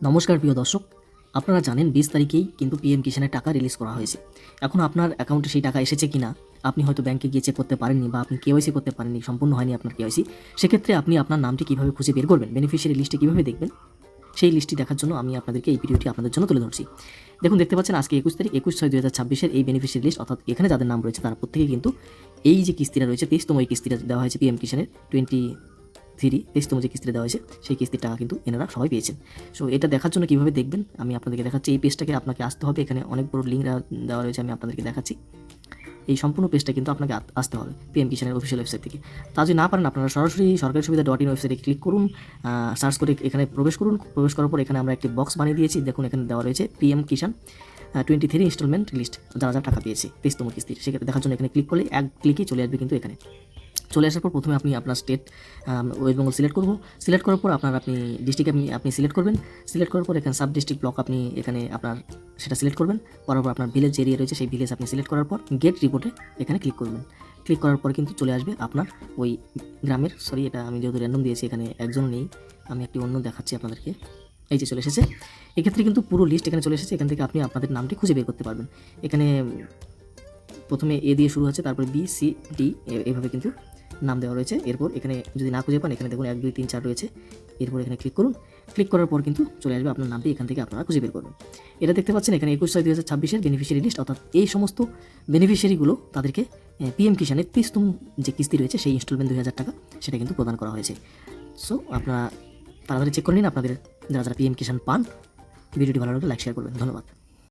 নমস্কার প্রিয় দর্শক, আপনারা জানেন 20 তারিখেই কিন্তু পিএম কিষাণের টাকা রিলিজ করা হয়েছে। এখন আপনার অ্যাকাউন্টে সেই টাকা এসেছে কিনা আপনি হয়তো ব্যাংকে গিয়ে চেক করতে পারেননি বা আপনি কেওয়াইসি করতে পারেননি, সম্পূর্ণ হয়নি আপনার কেওয়াইসি। সেক্ষেত্রে আপনি আপনার নামটি কীভাবে খুঁজে বের করবেন, বেনিফিশিয়ারি লিস্টে কীভাবে দেখবেন, সেই লিস্টটি দেখার জন্য আমি আপনাদেরকে এই ভিডিওটি আপনাদের জন্য তুলে ধরছি। দেখুন, দেখতে পাচ্ছেন আজকে 21 তারিখ 21/6/2026 এই বেনিফিশিয়ারি লিস্ট, অর্থাৎ এখানে যাদের নাম রয়েছে তারা প্রত্যেকেই কিন্তু এই যে কিস্তিটা রয়েছে 23তম এই কিস্তিটা দেওয়া হয়েছে পিএম কিষাণের 23তম যে কিস্তিটা দেওয়া হয়েছে সেই কিস্তির টাকা কিন্তু এনারা সবাই পেয়েছেন। সো এটা দেখার জন্য কীভাবে দেখবেন আমি আপনাদেরকে দেখাচ্ছি। এই পেজটাকে আপনাকে আসতে হবে, এখানে অনেক বড় লিঙ্ক দেওয়া রয়েছে, আমি আপনাদেরকে দেখাচ্ছি। এই সম্পূর্ণ পেজটা কিন্তু আপনাকে আসতে হবে পিএম কিষাণের অফিসিয়াল ওয়েবসাইট থেকে। তা যদি না পারেন আপনারা সরাসরি সরকারি সুবিধা .in ওয়েবসাইটে ক্লিক করুন, সার্চ করে এখানে প্রবেশ করুন। প্রবেশ করার পর এখানে আমরা একটি বক্স বানিয়ে দিয়েছি, দেখুন এখানে দেওয়া রয়েছে পিএম কিষাণ 23 ইনস্টলমেন্ট লিস্ট, যারা যারা টাকা পেয়েছে 23তম কিস্তির। সেক্ষেত্রে দেখার জন্য এখানে ক্লিক করলে এক ক্লিকেই চলে আসবে কিন্তু এখানে। চলে আসার পর প্রথমে আপনি আপনার স্টেট ওয়েস্ট বেঙ্গল সিলেক্ট করব। সিলেক্ট করার পর আপনি ডিস্ট্রিক্ট আপনি সিলেক্ট করবেন। সিলেক্ট করার পর এখানে সাব ডিস্ট্রিক্ট ব্লক আপনি এখানে আপনার সেটা সিলেক্ট করবেন। করার পর আপনার ভিলেজ এরিয়া রয়েছে, সেই ভিলেজ আপনি সিলেক্ট করার পর গেট রিপোর্টে এখানে ক্লিক করবেন। ক্লিক করার পর কিন্তু চলে আসবে আপনার ওই গ্রামের, এটা আমি যেহেতু র্যান্ডম দিয়েছি এখানে একজন নেই, আমি একটি অন্য দেখাচ্ছি আপনাদেরকে। এই যে চলে এসেছে, এক্ষেত্রে কিন্তু পুরো লিস্ট এখানে চলে এসেছে। এখান থেকে আপনি আপনাদের নামটি খুঁজে বের করতে পারবেন। এখানে প্রথমে এ দিয়ে শুরু হচ্ছে, তারপরে বি সি ডি এভাবে কিন্তু নাম দেওয়া রয়েছে। এরপর এখানে যদি না খুঁজে পান এখানে দেখুন 1 2 3 4 রয়েছে। এরপর এখানে ক্লিক করুন। ক্লিক করার পর কিন্তু চলে আসবে আপনার নামটি, এখান থেকে আপনারা খুঁজে বের করবেন। এটা দেখতে পাচ্ছেন এখানে 21/6/2026 বেনিফিশিয়ারি লিস্ট, অর্থাৎ এই সমস্ত বেনিফিশিয়ারিগুলো তাদেরকে পিএম কিষাণের 23তম যে কিস্তি রয়েছে সেই ইনস্টলমেন্ট 2000 টাকা সেটা কিন্তু প্রদান করা হয়েছে। সো আপনারা তাড়াতাড়ি চেক করে নিন আপনাদের যারা যারা পিএম কিষাণ পান। ভিডিওটি ভালো লাগলে লাইক শেয়ার করবেন। ধন্যবাদ।